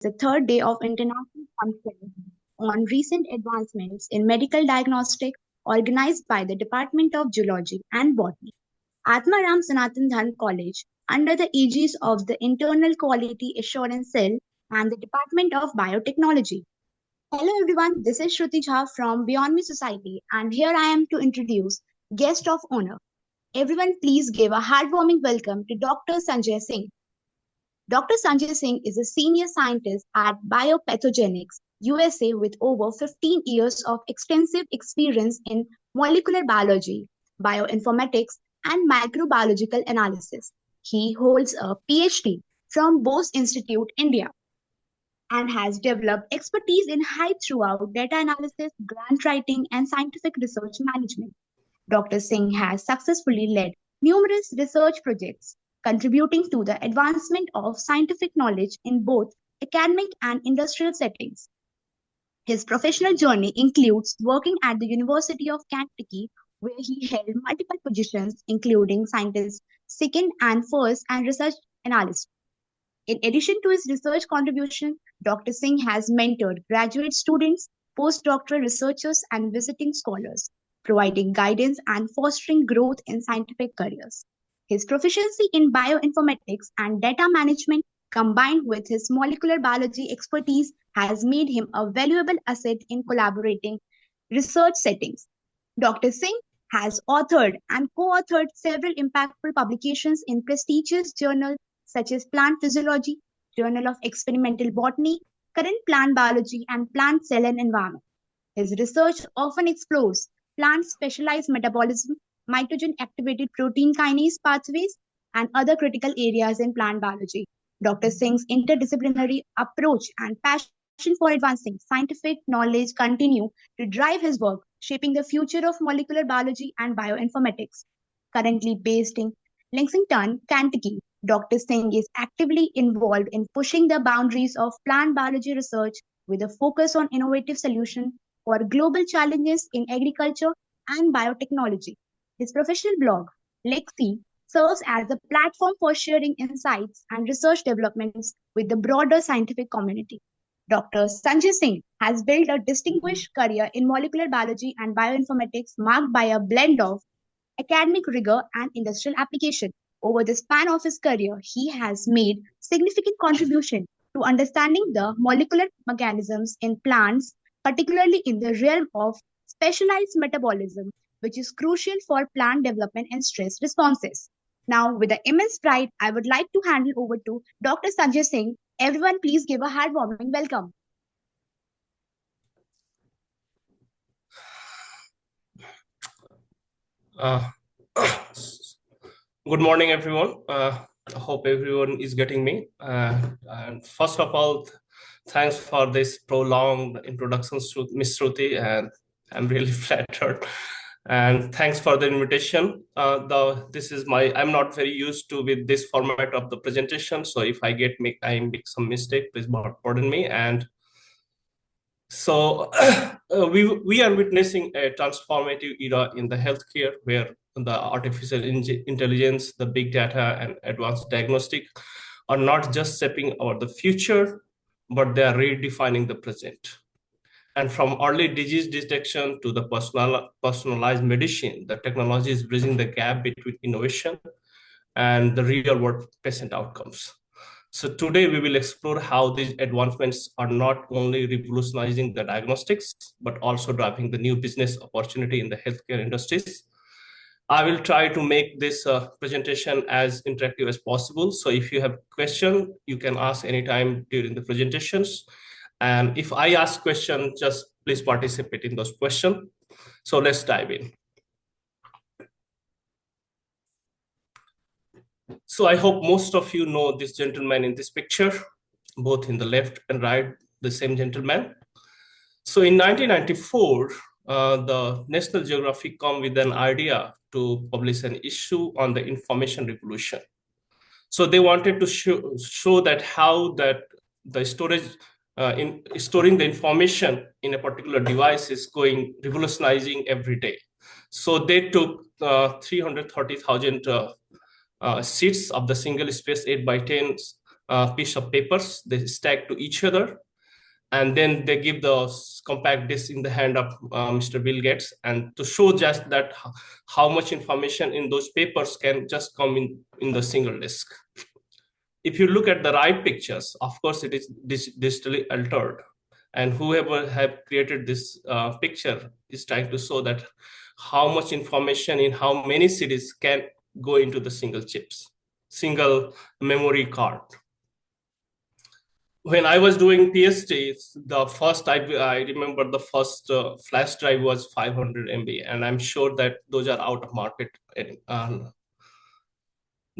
the third day of International Conference on Recent Advancements in Medical Diagnostic organized by the Department of Geology and Botany, Atmaram Sanatan Dhan College, under the aegis of the Internal Quality Assurance Cell and the Department of Biotechnology. Hello everyone, this is Shruti Jha from Beyond Me Society, and here I am to introduce guest of honor. Everyone please give a heartwarming welcome to Dr. Sanjay Singh. Dr. Sanjay Singh is a senior scientist at Biopathogenics, USA, with over 15 years of extensive experience in molecular biology, bioinformatics, and microbiological analysis. He holds a PhD from Bose Institute, India, and has developed expertise in high throughput data analysis, grant writing, and scientific research management. Dr. Singh has successfully led numerous research projects, contributing to the advancement of scientific knowledge in both academic and industrial settings. His professional journey includes working at the University of Kentucky, where he held multiple positions, including scientist, second and first, and research analyst. In addition to his research contribution, Dr. Singh has mentored graduate students, postdoctoral researchers, and visiting scholars, providing guidance and fostering growth in scientific careers. His proficiency in bioinformatics and data management, combined with his molecular biology expertise, has made him a valuable asset in collaborating research settings. Dr. Singh has authored and co-authored several impactful publications in prestigious journals such as Plant Physiology, Journal of Experimental Botany, Current Plant Biology, and Plant Cell and Environment. His research often explores plant specialized metabolism, mitogen activated protein kinase pathways, and other critical areas in plant biology. Dr. Singh's interdisciplinary approach and passion for advancing scientific knowledge continue to drive his work, shaping the future of molecular biology and bioinformatics. Currently based in Lexington, Kentucky, Dr. Singh is actively involved in pushing the boundaries of plant biology research with a focus on innovative solutions for global challenges in agriculture and biotechnology. His professional blog, Lexi, serves as a platform for sharing insights and research developments with the broader scientific community. Dr. Sanjay Singh has built a distinguished career in molecular biology and bioinformatics marked by a blend of academic rigor and industrial application. Over the span of his career, he has made significant contribution to understanding the molecular mechanisms in plants, particularly in the realm of specialized metabolism, which is crucial for plant development and stress responses. Now, with the immense pride, I would like to hand it over to Dr. Sanjay Singh. Everyone, please give a heartwarming welcome. Good morning, everyone. I hope everyone is getting me. And first of all, thanks for this prolonged introduction, Ms. Shruti, and I'm really flattered. And thanks for the invitation. I'm not very used to with this format of the presentation, so if I make some mistake, please pardon me. And so we are witnessing a transformative era in the healthcare where the artificial intelligence, the big data, and advanced diagnostic are not just shaping the future, but they are redefining the present. And from early disease detection to the personalized medicine, the technology is bridging the gap between innovation and the real-world patient outcomes. So today we will explore how these advancements are not only revolutionizing the diagnostics, but also driving the new business opportunity in the healthcare industries. I will try to make this presentation as interactive as possible. So if you have a question, you can ask anytime during the presentations. And if I ask questions, just please participate in those questions. So let's dive in. So I hope most of you know this gentleman in this picture, both in the left and right, the same gentleman. So in 1994, the National Geographic come with an idea to publish an issue on the information revolution. So they wanted to show that how that the storage in storing the information in a particular device is revolutionizing every day. So they took 330,000 sheets of the single space 8 by 10 piece of papers, they stack to each other, and then they give the compact disc in the hand of Mr. Bill Gates, and to show just that how much information in those papers can just come in the single disk. If you look at the right pictures, of course, it is digitally altered. And whoever have created this picture is trying to show that how much information in how many cities can go into the single chips, single memory card. When I was doing PhD, the first I remember the first flash drive was 500 MB, and I'm sure that those are out of market.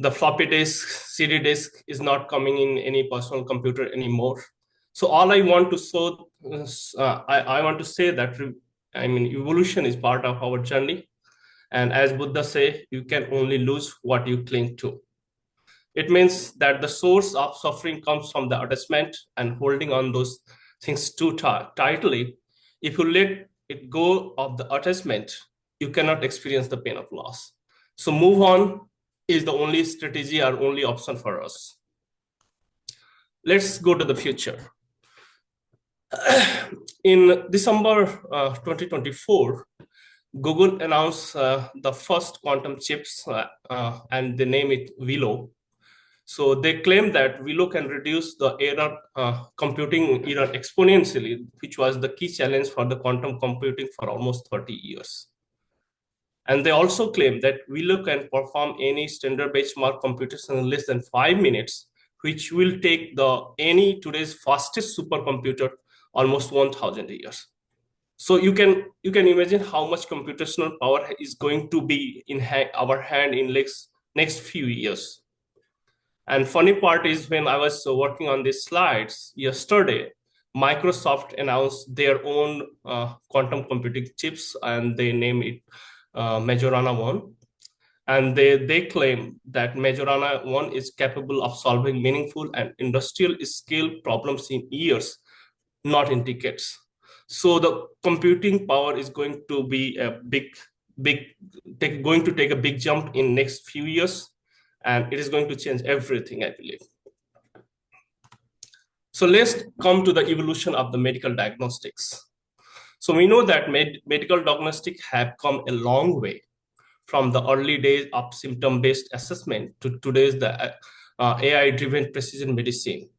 The floppy disk, CD disk is not coming in any personal computer anymore. So all I want to show, I want to say that evolution is part of our journey, and as Buddha say, you can only lose what you cling to. It means that the source of suffering comes from the attachment and holding on those things too tightly. If you let it go of the attachment, you cannot experience the pain of loss. So move on is the only strategy or only option for us. Let's go to the future. In December 2024, Google announced the first quantum chips, and they name it Willow. So they claim that Willow can reduce the error computing error exponentially, which was the key challenge for the quantum computing for almost 30 years. And they also claim that Willow can perform any standard benchmark computation in less than 5 minutes, which will take any today's fastest supercomputer almost 1,000 years. So you can imagine how much computational power is going to be in our hand in next few years. And funny part is when I was working on these slides yesterday, Microsoft announced their own quantum computing chips, and they name it Majorana 1. And they claim that Majorana 1 is capable of solving meaningful and industrial scale problems in years, not in decades. So the computing power is going to be going to take a big jump in next few years, and it is going to change everything, I believe. So let's come to the evolution of the medical diagnostics. So we know that medical diagnostics have come a long way from the early days of symptom-based assessment to today's AI-driven precision medicine.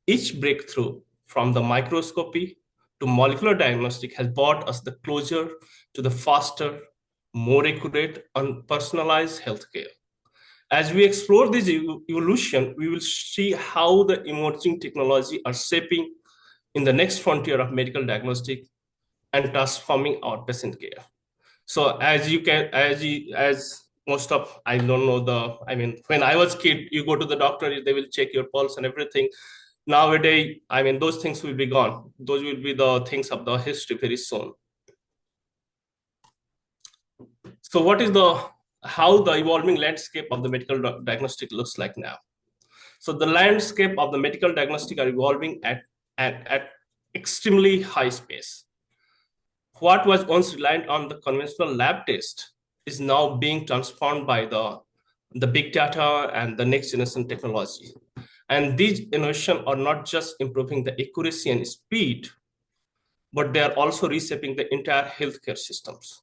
Each breakthrough, from the microscopy to molecular diagnostic, has brought us the closer to the faster, more accurate, and personalized healthcare. As we explore this evolution, we will see how the emerging technology are shaping in the next frontier of medical diagnostic and transforming our patient care. So as most of, I don't know when I was kid, you go to the doctor, they will check your pulse and everything. Nowadays, those things will be gone. Those will be the things of the history very soon. So what is how the evolving landscape of the medical diagnostic looks like now? So the landscape of the medical diagnostic are evolving at extremely high pace. What was once reliant on the conventional lab test is now being transformed by the big data and the next generation technology. And these innovations are not just improving the accuracy and speed, but they are also reshaping the entire healthcare systems.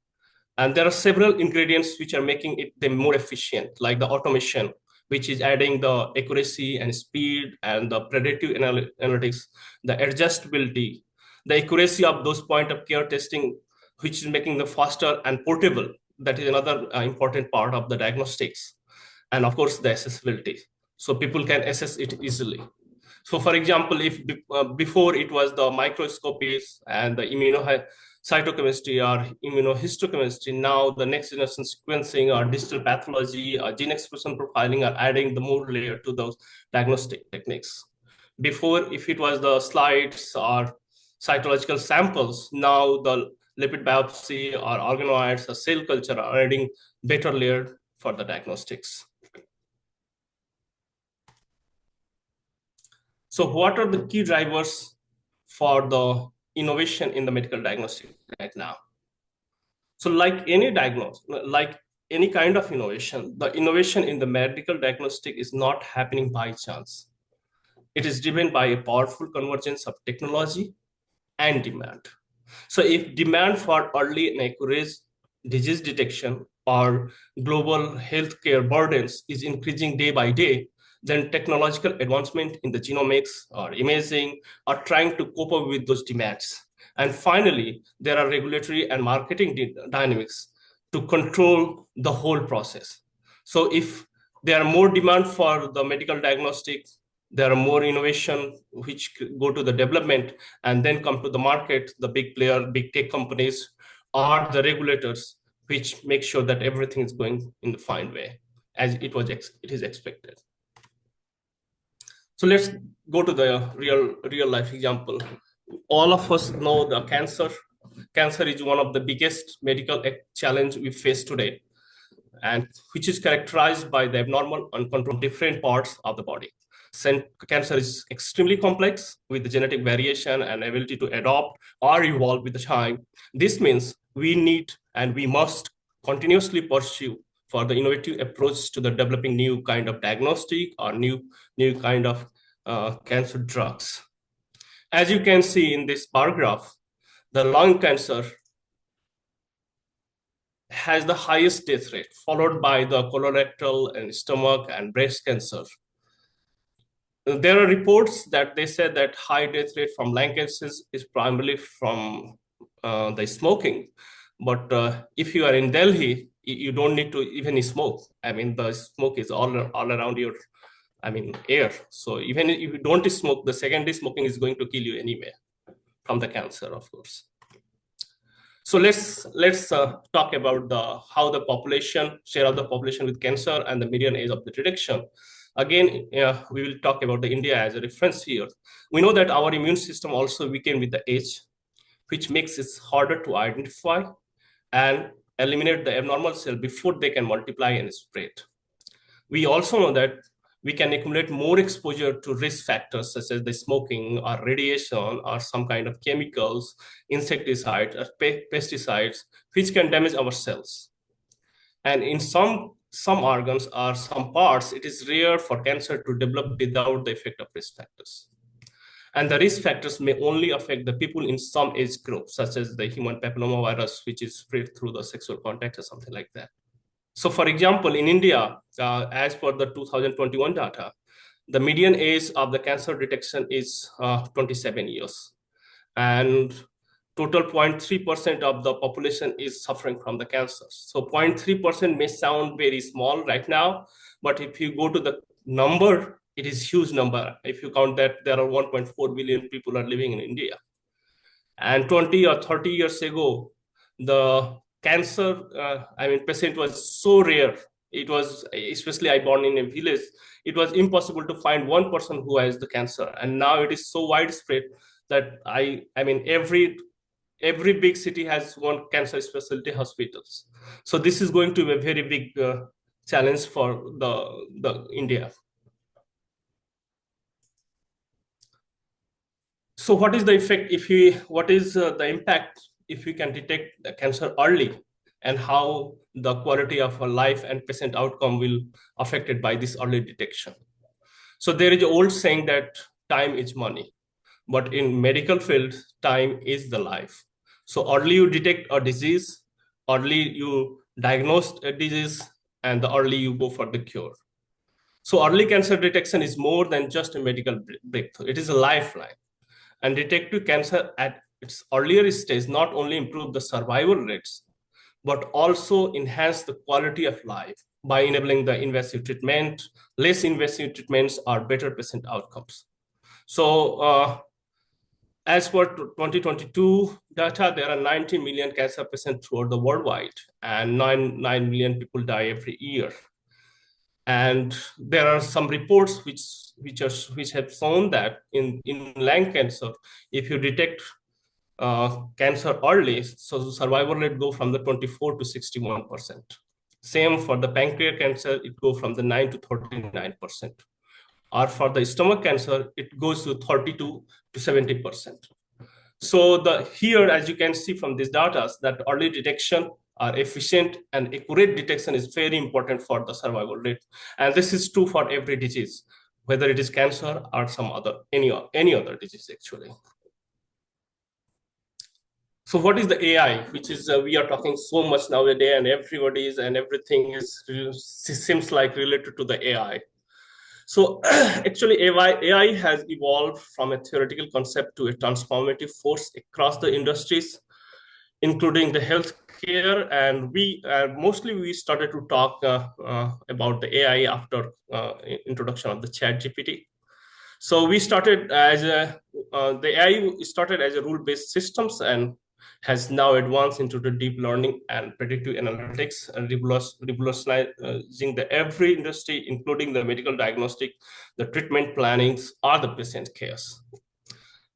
And there are several ingredients which are making them more efficient, like the automation, which is adding the accuracy and speed and the predictive analytics, the adjustability, the accuracy of those point of care testing, which is making them faster and portable. That is another important part of the diagnostics. And of course, the accessibility. So people can access it easily. So for example, if before it was the microscopies and the immunocytochemistry or immunohistochemistry, now the next generation sequencing or digital pathology or gene expression profiling are adding the more layer to those diagnostic techniques. Before, if it was the slides or cytological samples, now the lipid biopsy or organoids or cell culture are adding better layer for the diagnostics. So what are the key drivers for the innovation in the medical diagnostic right now? So like any kind of innovation, the innovation in the medical diagnostic is not happening by chance. It is driven by a powerful convergence of technology and demand. So if demand for early and accurate disease detection or global healthcare burdens is increasing day by day, then technological advancement in the genomics or imaging are trying to cope up with those demands. And finally, there are regulatory and marketing dynamics to control the whole process. So if there are more demand for the medical diagnostic, there are more innovation which go to the development and then come to the market, the big player, big tech companies, or the regulators, which make sure that everything is going in the fine way as it is expected. So let's go to the real life example. All of us know the cancer. Cancer is one of the biggest medical challenge we face today, and which is characterized by the abnormal uncontrolled different parts of the body. Cancer is extremely complex with the genetic variation and ability to adopt or evolve with the time. This means we need and we must continuously pursue for the innovative approach to the developing new kind of diagnostic or new kind of cancer drugs. As you can see in this bar graph, the lung cancer has the highest death rate, followed by the colorectal and stomach and breast cancer. There are reports that they said that high death rate from lung cancer is primarily from the smoking. But if you are in Delhi, you don't need to even smoke. I mean, the smoke is all around your, air. So even if you don't smoke, the secondary smoking is going to kill you anyway from the cancer, of course. So let's talk about how the share of the population with cancer and the median age of the detection. Again, we will talk about the India as a reference here. We know that our immune system also weakens with the age, which makes it harder to identify and eliminate the abnormal cell before they can multiply and spread. We also know that we can accumulate more exposure to risk factors such as the smoking or radiation or some kind of chemicals, insecticides, or pesticides, which can damage our cells. And in some organs or some parts, it is rare for cancer to develop without the effect of risk factors. And the risk factors may only affect the people in some age groups, such as the human papillomavirus, which is spread through the sexual contact or something like that. So for example, in India, as per the 2021 data, the median age of the cancer detection is 27 years. And total 0.3% of the population is suffering from the cancer. So 0.3% may sound very small right now, but if you go to the number, it is huge number. If you count that there are 1.4 billion people are living in India. And 20 or 30 years ago, the cancer, patient was so rare. It was, especially I born in a village, it was impossible to find one person who has the cancer. And now it is so widespread that every big city has one cancer specialty hospitals. So this is going to be a very big challenge for the India. So what is the effect what is the impact if we can detect the cancer early, and how the quality of a life and patient outcome will affected by this early detection? So there is an old saying that time is money, but in medical field, time is the life. So early you detect a disease, early you diagnose a disease, and the early you go for the cure. So early cancer detection is more than just a medical breakthrough. It is a lifeline. And detecting cancer at its earlier stage not only improve the survival rates, but also enhance the quality of life by enabling the invasive treatment, less invasive treatments, or better patient outcomes. So as per 2022 data, there are 90 million cancer patients throughout the worldwide, and 9 million people die every year. And there are some reports which have shown that in lung cancer, if you detect cancer early, so the survival rate go from the 24 to 61%. Same for the pancreatic cancer, it go from the 9 to 39%. Or for the stomach cancer, it goes to 32 to 70%. So here, as you can see from these data, that early detection or efficient and accurate detection is very important for the survival rate. And this is true for every disease, whether it is cancer or any other disease actually. So what is the AI, which is we are talking so much nowadays, and everybody is and everything is seems like related to the AI. So actually, AI has evolved from a theoretical concept to a transformative force across the industries, including the healthcare. And we mostly we started to talk about the AI after introduction of the Chat GPT. So we started as the AI started as a rule-based systems and has now advanced into the deep learning and predictive analytics and revolutionizing the every industry, including the medical diagnostic, the treatment plannings, or the patient cares.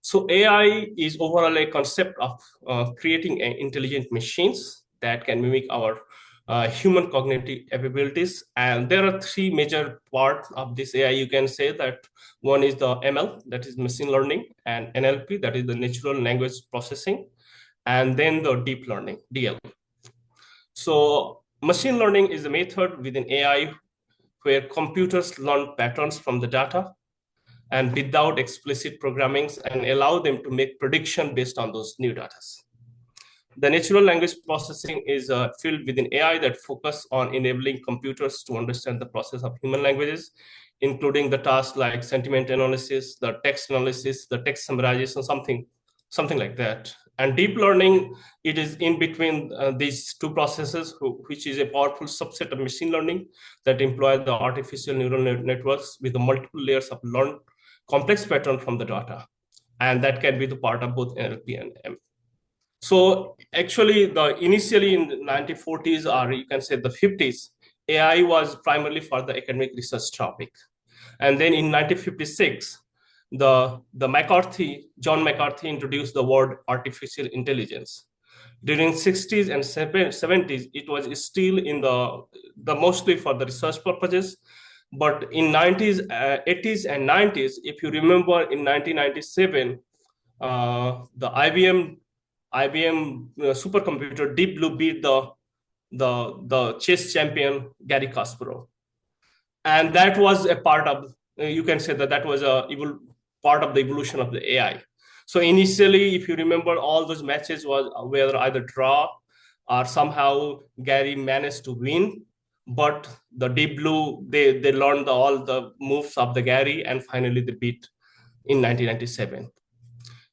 So AI is overall a concept of creating intelligent machines that can mimic our human cognitive abilities. And there are three major parts of this AI. You can say that one is the ML, that is machine learning, and NLP, that is the natural language processing, and then the deep learning, DL. So machine learning is a method within AI where computers learn patterns from the data and without explicit programmings and allow them to make prediction based on those new data. The natural language processing is a field within AI that focus on enabling computers to understand the process of human languages, including the tasks like sentiment analysis, the text analysis, the text summarization, something like that. And deep learning, it is in between these two processes, which is a powerful subset of machine learning that employ the artificial neural networks with the multiple layers of learned complex pattern from the data. And that can be the part of both NLP and ML. So actually, initially in the 1940s, or you can say the 50s, AI was primarily for the academic research topic. And then in 1956, John McCarthy introduced the word artificial intelligence. During 60s and 70s, it was still in the mostly for the research purposes. But in 90s, 80s and 90s, if you remember in 1997, the IBM supercomputer Deep Blue beat the chess champion Gary Kasparov, and that was a part of you can say that was a part of the evolution of the AI. So initially, if you remember, all those matches were either draw or somehow Gary managed to win, but the Deep Blue they learned all the moves of the Gary and finally they beat in 1997.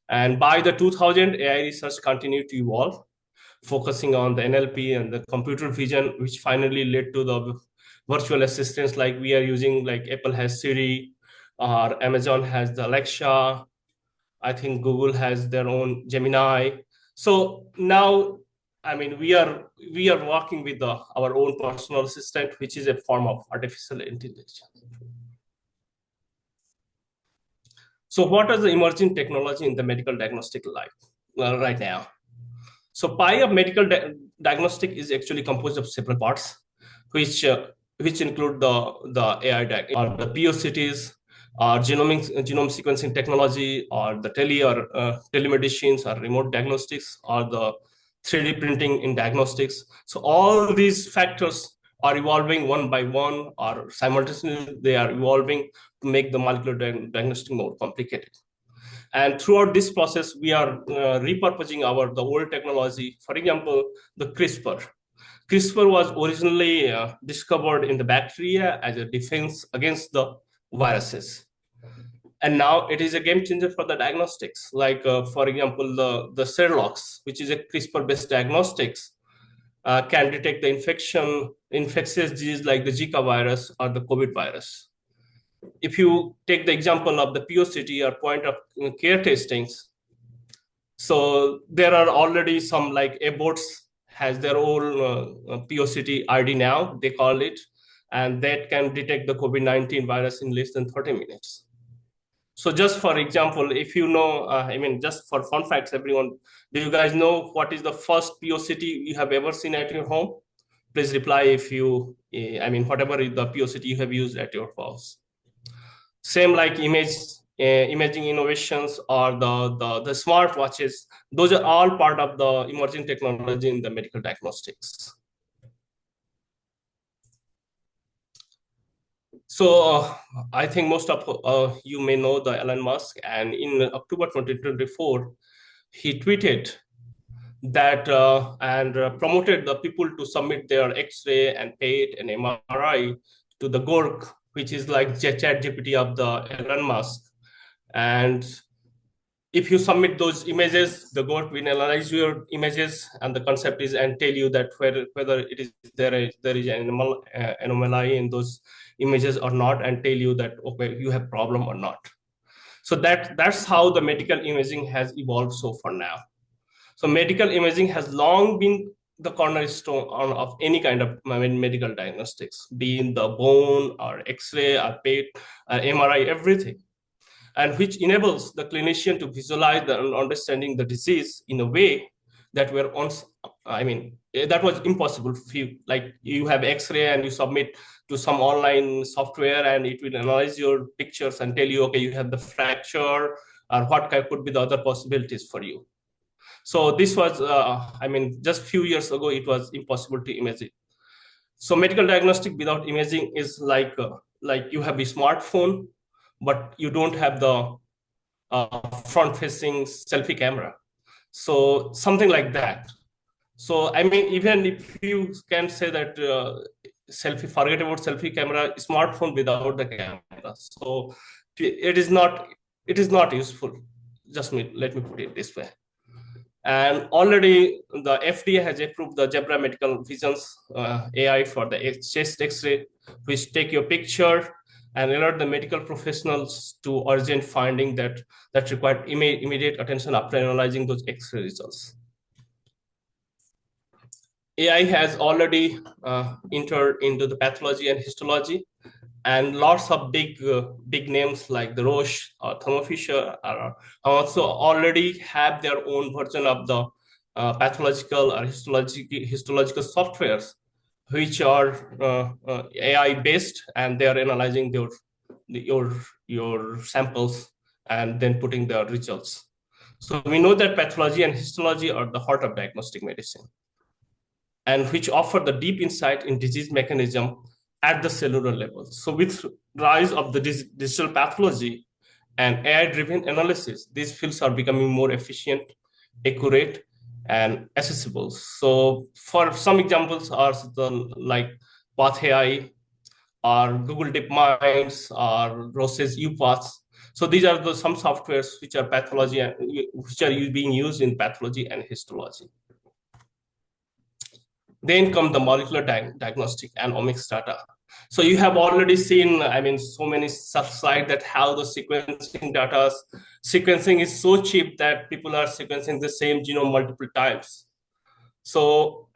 And by the 2000, AI research continued to evolve, focusing on the NLP and the computer vision, which finally led to the virtual assistants like we are using, like Apple has Siri, or Amazon has the Alexa. I think Google has their own Gemini. So now, I mean, we are working with our own personal assistant, which is a form of artificial intelligence. So what are the emerging technology in the medical diagnostic life right now? So pie of medical diagnostic is actually composed of several parts, which include the AI or the POCTs, or genome sequencing technology, or the telemedicines, or remote diagnostics, or the 3D printing in diagnostics. So all these factors are evolving one by one, or simultaneously they are evolving to make the molecular diagnostic more complicated. And throughout this process, we are repurposing the old technology. For example, the CRISPR. CRISPR was originally discovered in the bacteria as a defense against the viruses. And now it is a game changer for the diagnostics. Like, for example, the Serolox, which is a CRISPR-based diagnostics, can detect the infectious disease like the Zika virus or the COVID virus. If you take the example of the POCT or point of care testings, so there are already some like Abbotts has their own POCT ID now, they call it, and that can detect the COVID-19 virus in less than 30 minutes. So just for example, if you know, I mean, just for fun facts, everyone, do you guys know what is the first POCT you have ever seen at your home? Please reply if you, I mean, whatever is the POCT you have used at your house. Same like imaging innovations or the smart watches, those are all part of the emerging technology in the medical diagnostics. I think most of you may know the Elon Musk, and in October 2024, he tweeted that and promoted the people to submit their X-ray and PET and MRI to the GORC, which is like Chat GPT of the Elon Musk. And if you submit those images, the GORC will analyze your images, and the concept is and tell you that whether it is there is an anomaly in those images or not, and tell you that okay, you have problem or not. So that's how the medical imaging has evolved so far now. So medical imaging has long been the cornerstone of any kind of medical diagnostics, be in the bone or X-ray or PET or MRI, everything, and which enables the clinician to visualize and understanding the disease in a way that were once, that was impossible. Like you have X-ray and you submit to some online software and it will analyze your pictures and tell you, okay, you have the fracture or what could be the other possibilities for you. So this was, just few years ago, it was impossible to imagine. So medical diagnostic without imaging is like you have a smartphone, but you don't have the front-facing selfie camera. So something like that. So I mean, even if you can say that forget about selfie camera, smartphone without the camera. So it is not useful. Let me put it this way. And already the FDA has approved the Zebra Medical Vision's AI for the chest X-ray, which take your picture and alert the medical professionals to urgent finding that require immediate attention after analyzing those X-ray results. AI has already entered into the pathology and histology, and lots of big names like the Roche or Thermo Fisher are also already have their own version of the pathological or histological softwares, which are AI based, and they are analyzing your samples and then putting the results. So we know that pathology and histology are the heart of diagnostic medicine, and which offer the deep insight in disease mechanism at the cellular level. So with rise of the digital pathology and AI-driven analysis, these fields are becoming more efficient, accurate, and accessible. So for some examples are like PathAI or Google DeepMinds or Roche's UPath. So these are some softwares which are pathology and which are being used in pathology and histology. Then come the molecular diagnostic and omics data. So you have already seen, so many slides that how the sequencing is so cheap that people are sequencing the same genome multiple times. So,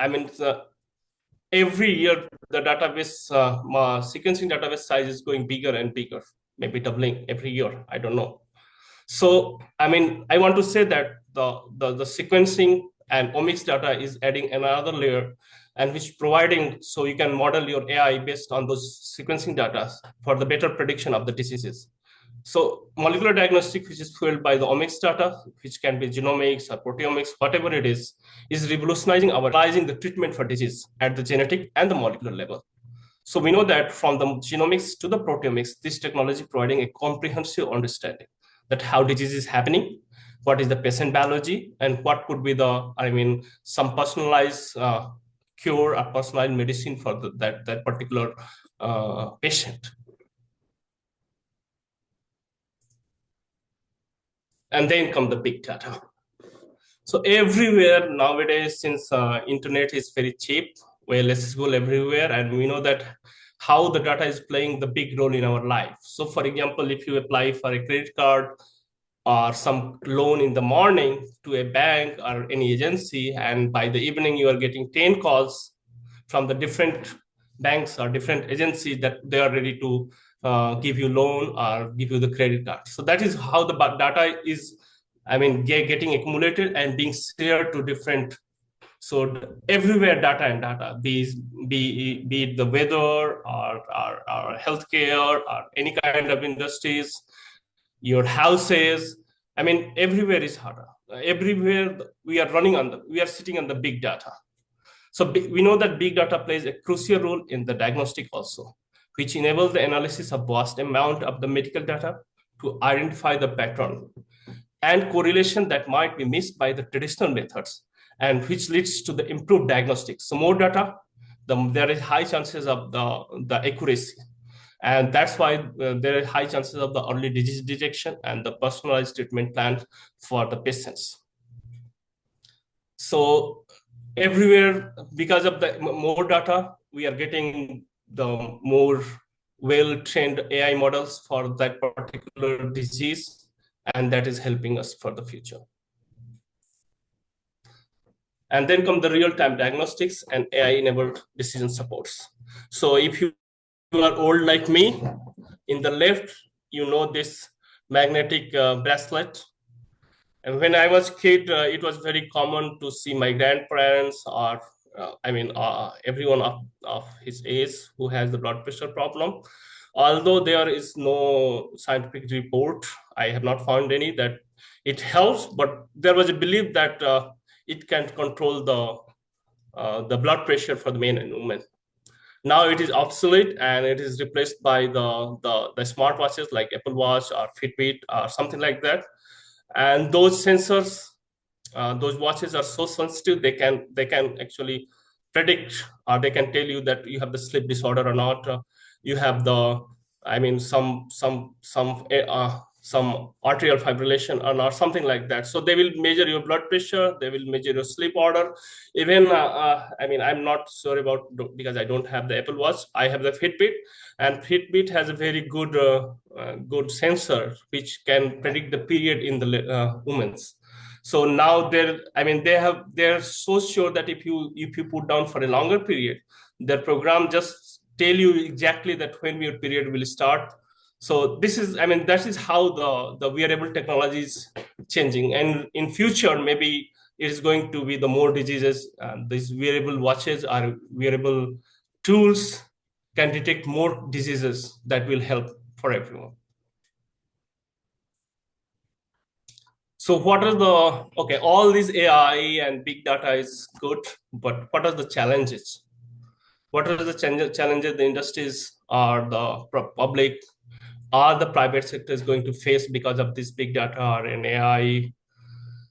every year the database, sequencing database size is going bigger and bigger, maybe doubling every year, I don't know. So, I want to say that the sequencing and omics data is adding another layer, and which providing so you can model your AI based on those sequencing data for the better prediction of the diseases. So molecular diagnostic, which is fueled by the omics data, which can be genomics or proteomics, whatever it is revolutionizing the treatment for disease at the genetic and the molecular level. So we know that from the genomics to the proteomics, this technology providing a comprehensive understanding that how disease is happening, what is the patient biology, and what could be the, some personalized cure or personalized medicine for that particular patient. And then come the big data. So everywhere nowadays, since internet is very cheap, well accessible everywhere, and we know that how the data is playing the big role in our life. So for example, if you apply for a credit card or some loan in the morning to a bank or any agency, and by the evening you are getting 10 calls from the different banks or different agencies that they are ready to give you loan or give you the credit card. So that is how the data is, getting accumulated and being shared to different. So everywhere data, be it the weather or healthcare or any kind of industries, your houses, everywhere is harder. Everywhere we are sitting on the big data. So we know that big data plays a crucial role in the diagnostic also, which enable the analysis of vast amount of the medical data to identify the pattern and correlation that might be missed by the traditional methods, and which leads to the improved diagnostics. So more data, there is high chances of the accuracy. And that's why there are high chances of the early disease detection and the personalized treatment plan for the patients. So everywhere, because of the more data, we are getting the more well-trained AI models for that particular disease, and that is helping us for the future. And then come the real-time diagnostics and AI-enabled decision supports. So if you are old like me, in the left, you know this magnetic bracelet. And when I was a kid, it was very common to see my grandparents or everyone of his age who has the blood pressure problem. Although there is no scientific report, I have not found any that it helps, but there was a belief that it can control the blood pressure for the men and women. Now it is obsolete and it is replaced by the smartwatches like Apple Watch or Fitbit or something like that. And those sensors, those watches are so sensitive, they can actually predict, or they can tell you that you have the sleep disorder or not. You have the, I mean, some arterial fibrillation or not, something like that. So they will measure your blood pressure, they will measure your sleep order. Even I'm not sure about, because I don't have the Apple Watch, I have the Fitbit, and Fitbit has a very good sensor which can predict the period in the women's. So now they're so sure that if you put down for a longer period, their program just tell you exactly that when your period will start. So this is, that is how the wearable technology is changing. And in future, maybe it is going to be the more diseases. These wearable watches or wearable tools can detect more diseases that will help for everyone. So what are all these AI and big data is good, but what are the challenges? What are the challenges the industries or the public or the private sector is going to face because of this big data and AI?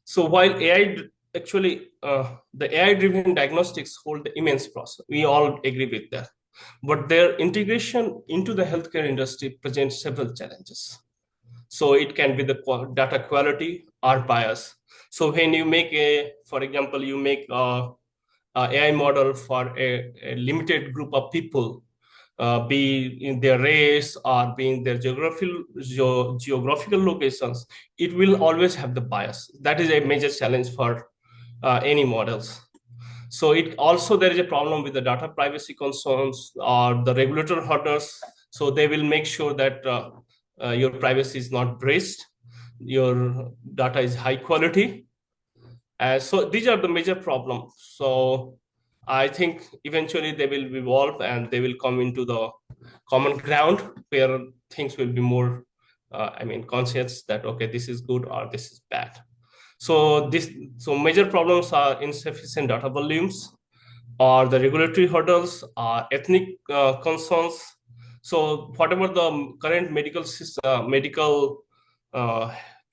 So while AI actually, the AI-driven diagnostics hold the immense promise, we all agree with that. But their integration into the healthcare industry presents several challenges. So it can be the data quality or bias. So when you make for example, you make a AI model for a limited group of people, be in their race or be in their geographical locations, it will always have the bias. That is a major challenge for any models. So it also, there is a problem with the data privacy concerns or the regulator hurdles. So they will make sure that your privacy is not breached, your data is high quality. So these are the major problems. So I think eventually they will evolve and they will come into the common ground where things will be more, conscious that, okay, this is good or this is bad. So major problems are insufficient data volumes, or the regulatory hurdles, or ethnic concerns. So whatever the current medical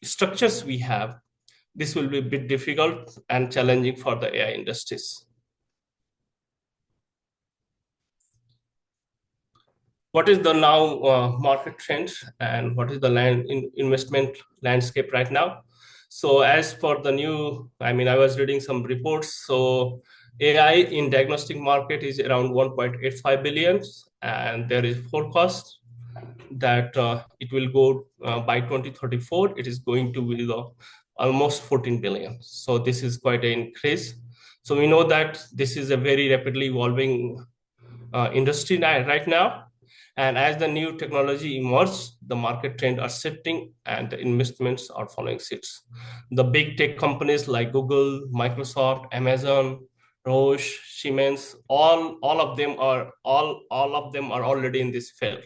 structures we have, this will be a bit difficult and challenging for the AI industries. What is the now market trend and what is the investment landscape right now? So as for the new, I was reading some reports. So AI in diagnostic market is around 1.85 billion, and there is forecast that it will go by 2034. It is going to be almost 14 billion. So this is quite an increase. So we know that this is a very rapidly evolving industry right now. And as the new technology emerges, the market trend are shifting and the investments are following suits. The big tech companies like Google, Microsoft, Amazon, Roche, Siemens, all of them are already in this field.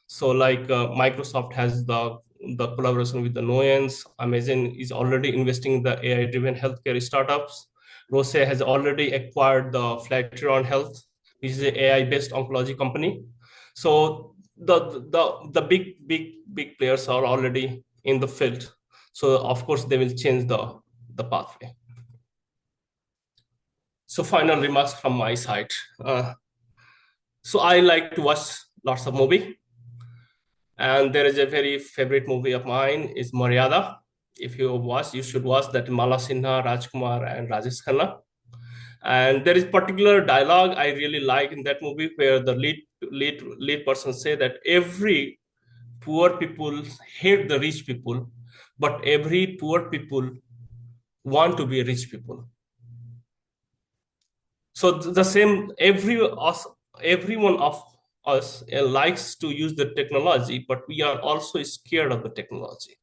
So like Microsoft has the collaboration with the Noyens. Amazon is already investing in the AI-driven healthcare startups. Roche has already acquired the Flatiron Health, which is an AI-based oncology company. So the big players are already in the field. So of course they will change the pathway. So final remarks from my side. So I like to watch lots of movie, and there is a very favorite movie of mine is Maryada. If you watch, you should watch that. Mala Sinha, Rajkumar, and Rajesh Khanna. And there is particular dialogue I really like in that movie where the lead person say that every poor people hate the rich people, but every poor people want to be rich people. So the same, everyone of us likes to use the technology, but we are also scared of the technology.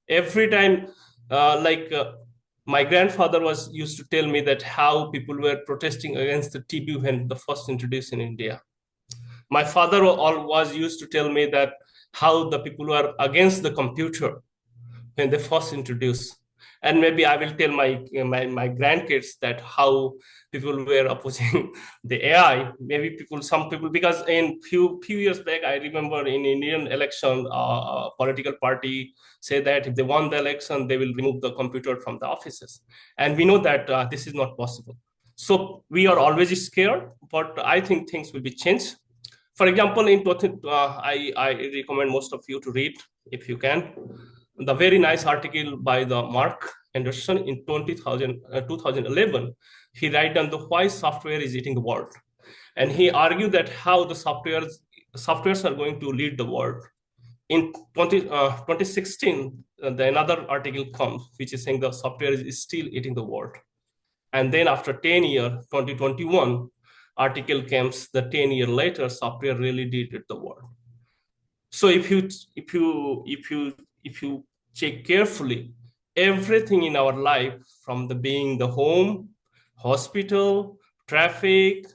Every time, like my grandfather was used to tell me that how people were protesting against the TB when the first introduced in India. My father was used to tell me that how the people were against the computer when they first introduced. And maybe I will tell my grandkids that how people were opposing the AI. Maybe some people, because in few years back, I remember in Indian election, a political party say that if they won the election, they will remove the computer from the offices. And we know that this is not possible. So we are always scared, but I think things will be changed. For example, I recommend most of you to read, if you can, the very nice article by the Mark Anderson in 2011. He write on the why software is eating the world, and he argued that how the softwares are going to lead the world. In 2016, another article comes which is saying the software is still eating the world. And then after 10 years, 2021, article comes the 10 years later, software really did it the world. So if you check carefully, everything in our life, from the being the home, hospital, traffic,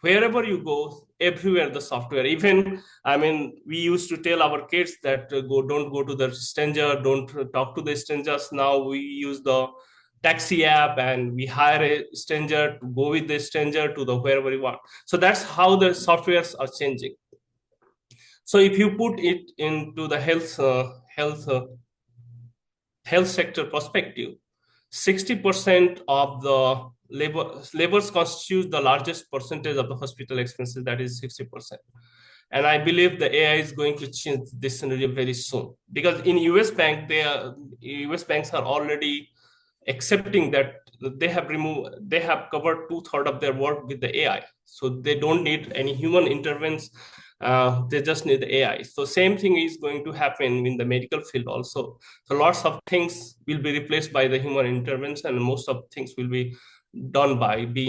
wherever you go, everywhere the software. Even, I mean, we used to tell our kids that don't go to the stranger, don't talk to the strangers. Now we use the taxi app and we hire a stranger to go with the stranger to the wherever we want. So that's how the softwares are changing. So if you put it into the health sector perspective, 60% of the labors constitute the largest percentage of the hospital expenses, that is 60%. And I believe the AI is going to change this scenario very soon, because in US banks are already accepting that they have covered 2/3 of their work with the AI, so they don't need any human intervention. They just need the AI. So same thing is going to happen in the medical field also. So lots of things will be replaced by the human intervention, and most of things will be done by be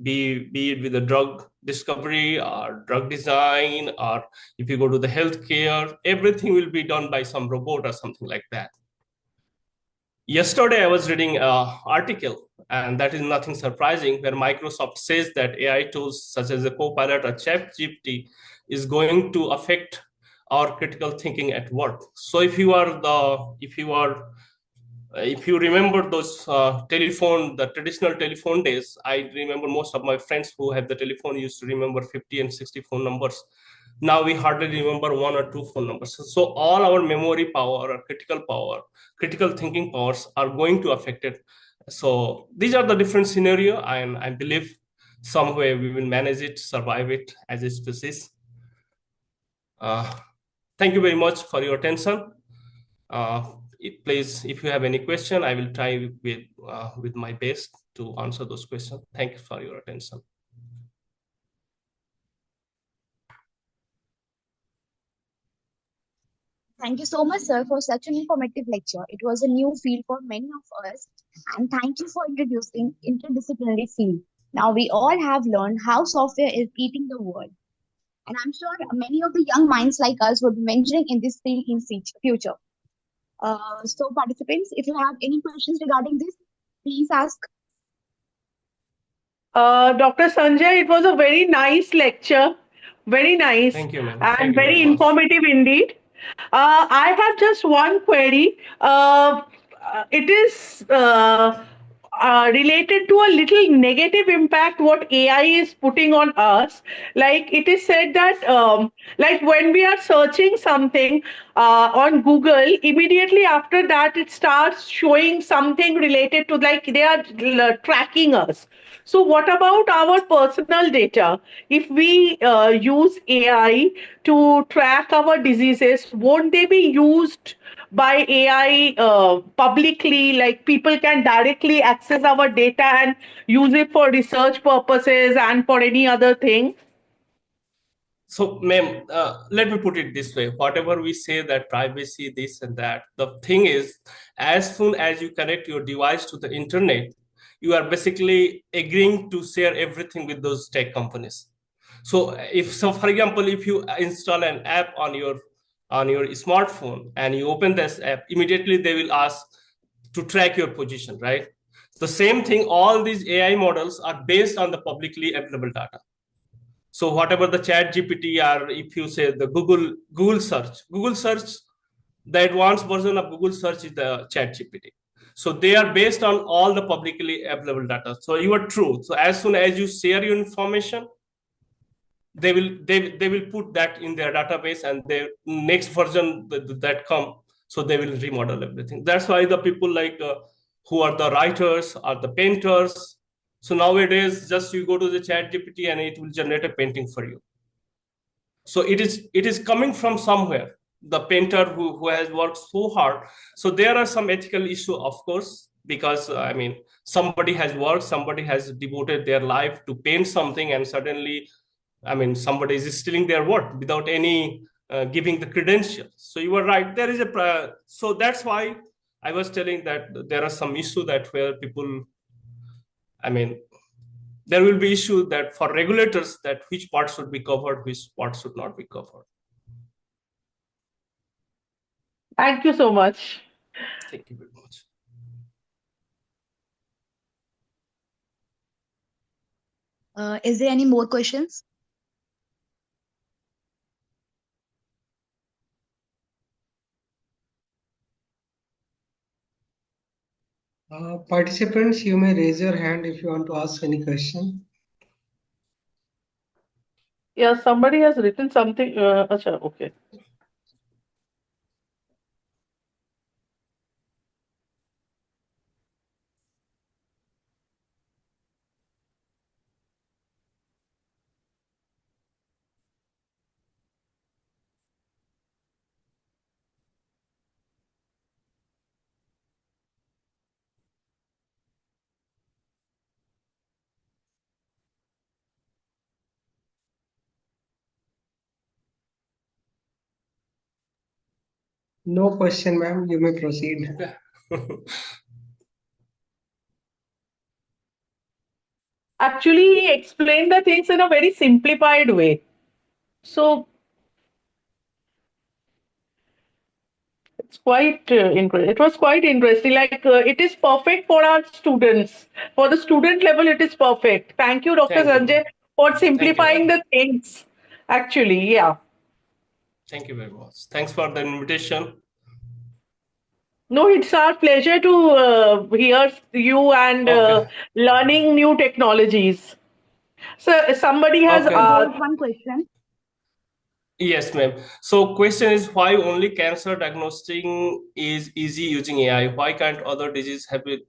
it with the drug discovery or drug design, or if you go to the healthcare, everything will be done by some robot or something like that. Yesterday, I was reading an article, and that is nothing surprising, where Microsoft says that AI tools such as the Copilot or ChatGPT is going to affect our critical thinking at work. So if you remember those the traditional telephone days, I remember most of my friends who had the telephone used to remember 50 and 60 phone numbers. Now we hardly remember one or two phone numbers. So all our memory power or critical thinking powers are going to affect it. So these are the different scenario, and I believe some way we will manage it, survive it as a species. Thank you very much for your attention. Please, if you have any question, I will try with my best to answer those questions. Thank you for your attention. Thank you so much, sir, for such an informative lecture. It was a new field for many of us, and thank you for introducing interdisciplinary field. Now we all have learned how software is eating the world, and I'm sure many of the young minds like us would be venturing in this field in future. So, participants, if you have any questions regarding this, please ask. Dr. Sanjay, it was a very nice lecture, very nice Thank you, ma'am. Thank and you very very much. informative indeed. I have just one query. It is, related to a little negative impact what AI is putting on us. Like it is said that, like when we are searching something on Google, immediately after that it starts showing something related to, like they are tracking us. So what about our personal data? If we use AI to track our diseases, won't they be used by AI publicly? Like people can directly access our data and use it for research purposes and for any other thing. So, ma'am, let me put it this way. Whatever we say that privacy, this and that, the thing is, as soon as you connect your device to the internet, you are basically agreeing to share everything with those tech companies. So, for example, if you install an app on your smartphone and you open this app, immediately they will ask to track your position, right? The same thing, all these AI models are based on the publicly available data. So whatever the chat GPT, or if you say the Google search, the advanced version of Google search is the chat GPT. So they are based on all the publicly available data. So you are true. So as soon as you share your information, they will put that in their database, and their next version that come, so they will remodel everything. That's why the people like who are the writers or the painters, so nowadays just you go to the chat GPT and it will generate a painting for you. So it is coming from somewhere, the painter who has worked so hard. So there are some ethical issue, of course, because I mean, somebody has worked, somebody has devoted their life to paint something, and suddenly, I mean, somebody is stealing their work without any giving the credentials. So you are right, there is a so that's why I was telling that there are some issue that where people, I mean, there will be issue that for regulators, that which part should be covered, which part should not be covered. Thank you so much. Thank you very much. Is there any more questions? Participants, you may raise your hand if you want to ask any question. Yeah, somebody has written something. Acha, okay. No question, ma'am. You may proceed. Okay. Actually, he explained the things in a very simplified way. So it's quite it was quite interesting. Like it is perfect for our students. For the student level, it is perfect. Thank you, Dr. Thank you, Sanjay, ma'am. for Thank you, simplifying ma'am. the things. Actually, yeah. Thank you very much. Thanks for the invitation. No, it's our pleasure to hear you and Okay. learning new technologies. So somebody has Okay. There is one question. Yes, ma'am. So question is, why only cancer diagnosing is easy using AI? Why can't other disease have it?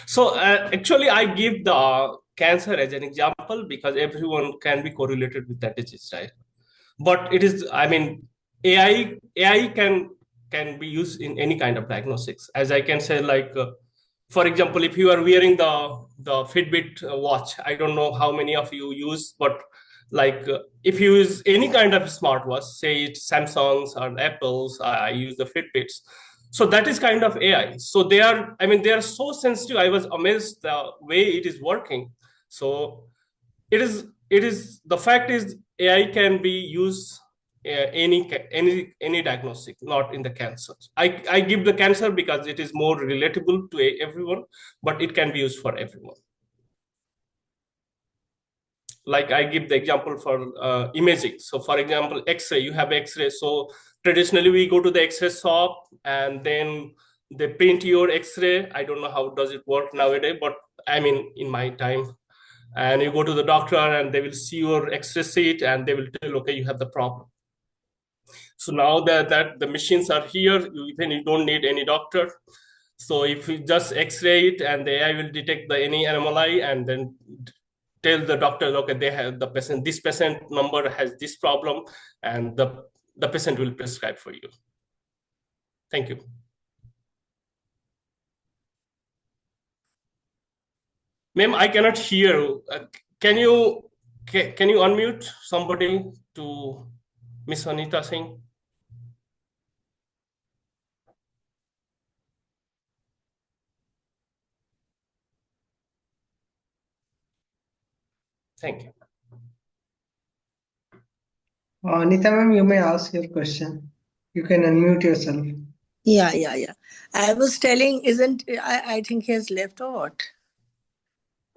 So actually, I give the cancer as an example because everyone can be correlated with that disease, right? But it is, I mean, AI can be used in any kind of diagnostics. As I can say, like for example, if you are wearing the Fitbit watch, I don't know how many of you use, but like if you use any kind of smartwatch, say it's Samsung's or Apple's, I use the Fitbits. So that is kind of AI. So they are, I mean, they are so sensitive. I was amazed the way it is working. So it is the fact is AI can be used any diagnostic, not in the cancer. I give the cancer because it is more relatable to everyone, but it can be used for everyone. Like I give the example for imaging. So for example, X-ray, you have X-ray. So traditionally we go to the X-ray shop, and then they print your X-ray. I don't know how does it work nowadays, but I mean, in my time, and you go to the doctor and they will see your X-ray sheet and they will tell, okay, you have the problem. So now that the machines are here, even you don't need any doctor. So if you just X-ray it and the AI will detect any anomaly and then tell the doctor, okay, they have the patient, this patient number has this problem, and the patient will prescribe for you. Thank you. Ma'am, I cannot hear you. Can you unmute somebody to Miss Anita Singh? Thank you. Anita ma'am, you may ask your question. You can unmute yourself. Yeah. I was telling, I think he has left or what?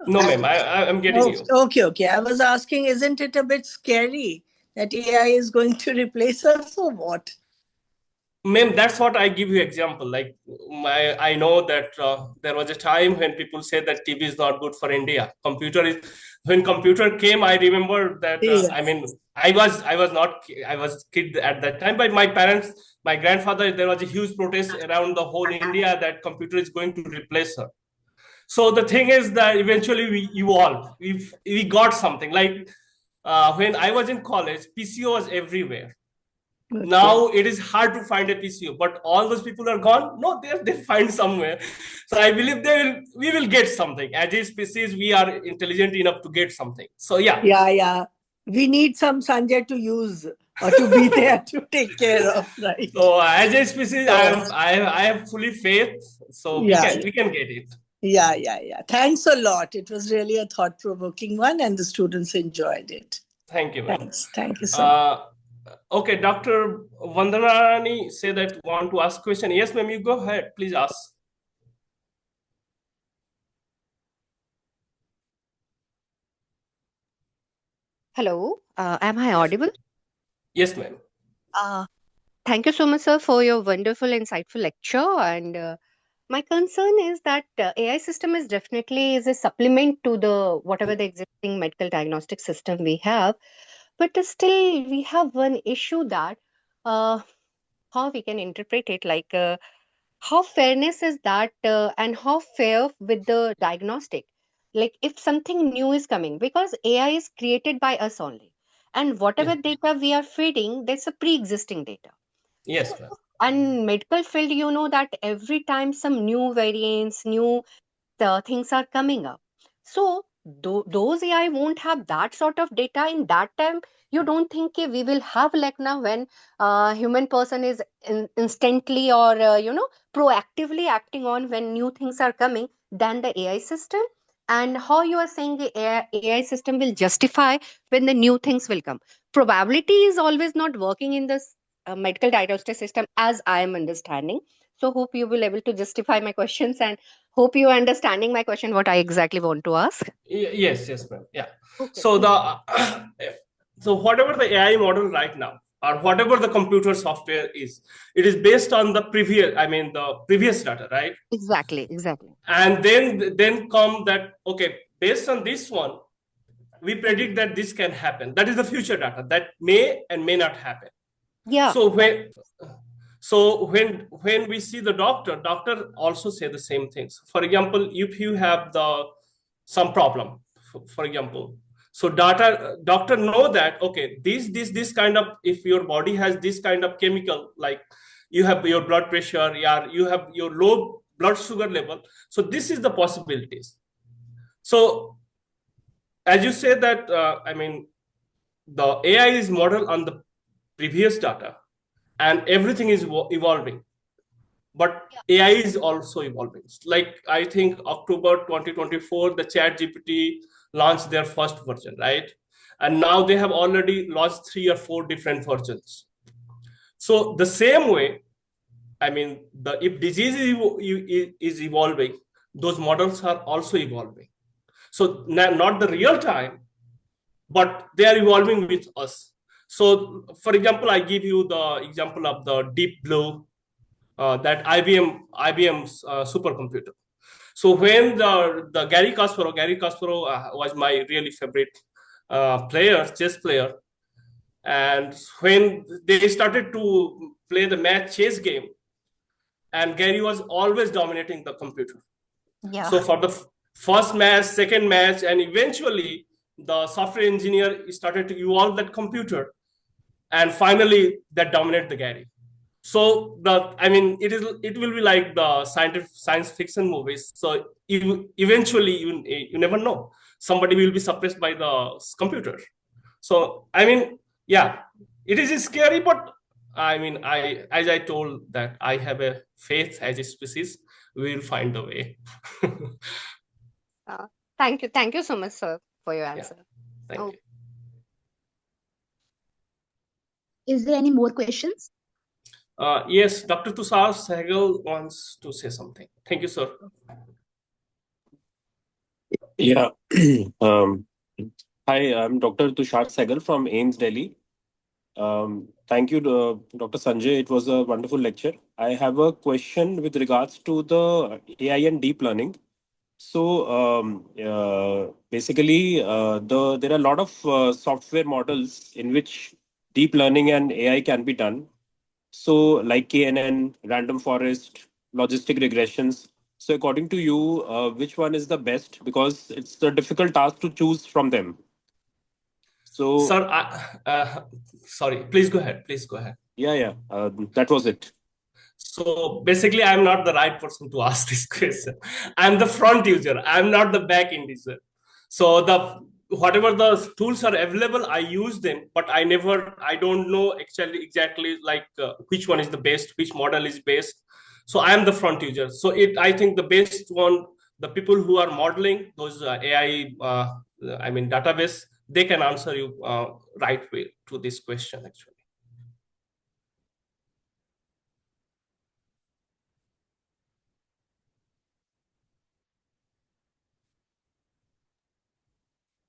No, ma'am, I'm getting you. Okay. I was asking, isn't it a bit scary that AI is going to replace us or what? Ma'am, that's what I give you example. Like I know that there was a time when people said that TV is not good for India. When computer came, I remember that. Yes. I mean, I was kid at that time, but my parents, my grandfather, there was a huge protest around the whole India that computer is going to replace her. So the thing is that eventually we evolved. We got something like when I was in college, PCO was everywhere. Okay. Now it is hard to find a PCO, but all those people are gone. No, they find somewhere. So I believe we will get something. As a species, we are intelligent enough to get something. So yeah. Yeah. We need some Sanjay to use or to be there to take care of, right? So as a species, I have fully faith. So we can get it. Yeah. Thanks a lot. It was really a thought-provoking one, and the students enjoyed it. Thank you, ma'am. Thanks. Thank you so much. Okay, Dr. Vandanarani say that want to ask question. Yes, ma'am, you go ahead. Please ask. Hello, am I audible? Yes, ma'am. Thank you so much, sir, for your wonderful, insightful lecture. And my concern is that AI system is definitely is a supplement to the whatever the existing medical diagnostic system we have, but still we have one issue that how we can interpret it like how fairness is that and how fair with the diagnostic, like if something new is coming, because AI is created by us only, and whatever data we are feeding, that's a pre-existing data. Yes, ma'am. And medical field, you know that every time some new variants, new things are coming up. So those AI won't have that sort of data in that time. You don't think we will have like now when human person is instantly or proactively acting on when new things are coming than the AI system. And how you are saying the AI system will justify when the new things will come. Probability is always not working in this medical diagnostic system as I am understanding. So hope you will able to justify my questions, and hope you are understanding my question, what I exactly want to ask. Yes, ma'am. Yeah. Okay. So so whatever the AI model right now, or whatever the computer software is, it is based on the previous data, right? Exactly. And then come that, okay, based on this one, we predict that this can happen. That is the future data that may and may not happen. Yeah. So when we see the doctor also say the same things. For example, if you have some problem, for example, so doctor know that, okay, this kind of, if your body has this kind of chemical, like you have your blood pressure, you have your low blood sugar level, so this is the possibilities. So as you say that, the AI is modeled on the previous data, and everything is evolving, but AI is also evolving. Like I think October 2024, the ChatGPT launched their first version, right? And now they have already launched 3 or 4 different versions. So the same way, if disease is evolving, those models are also evolving. So not the real time, but they are evolving with us. So for example, I give you the example of the Deep Blue that IBM's supercomputer. So when the Gary Kasparov was my really favorite chess player, and when they started to play the chess game, and Gary was always dominating the computer. Yeah. So for the first match, second match, and eventually the software engineer started to evolve that computer, and finally that dominated the Gary. So it will be like the science fiction movies. So eventually you never know, somebody will be suppressed by the computer. So yeah, it is scary, but as I told that I have a faith as a species, we will find a way. Thank you so much, sir, for your Yeah, answer. thank Oh, you. Is there any more questions? Yes, Dr. Tushar Sehgal wants to say something. Thank you, sir. Yeah. Hi, I'm Dr. Tushar Sehgal from AIMS, Delhi. Thank you, Dr. Sanjay. It was a wonderful lecture. I have a question with regards to the AI and deep learning. So basically, there are a lot of software models in which deep learning and AI can be done. So like KNN, random forest, logistic regressions. So according to you, which one is the best? Because it's a difficult task to choose from them. So Sir, sorry, please go ahead. Please go ahead. yeah, that was it. So basically, I'm not the right person to ask this question. I'm the front user. I'm not the back end user. So whatever the tools are available, I use them, but I don't know actually exactly like which one is the best, which model is best. So I'm the front user. So I think the best one, the people who are modeling those AI, database, they can answer you right way to this question actually.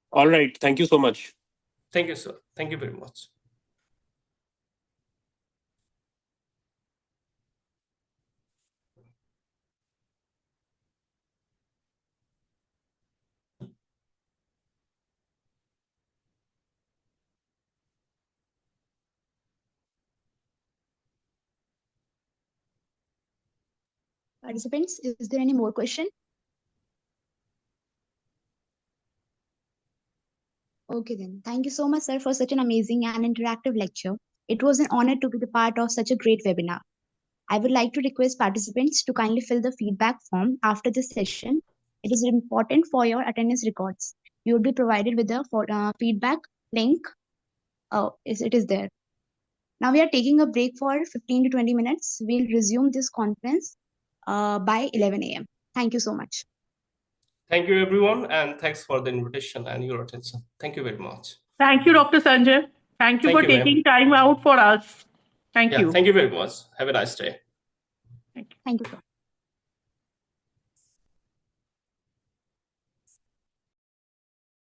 All right. Thank you so much. Thank you, sir. Thank you very much. Participants, is there any more question? Okay then. Thank you so much, sir, for such an amazing and interactive lecture. It was an honor to be the part of such a great webinar. I would like to request participants to kindly fill the feedback form after this session. It is important for your attendance records. You will be provided with the feedback link. It is there. Now we are taking a break for 15 to 20 minutes. We'll resume this conference by 11 a.m. Thank you so much. Thank you, everyone, and thanks for the invitation and your attention. Thank you very much. Thank you, Dr. Sanjay. Thank you for Thank you, taking ma'am. time out for us. Thank you. Thank you very much. Have a nice day. Thank you, sir.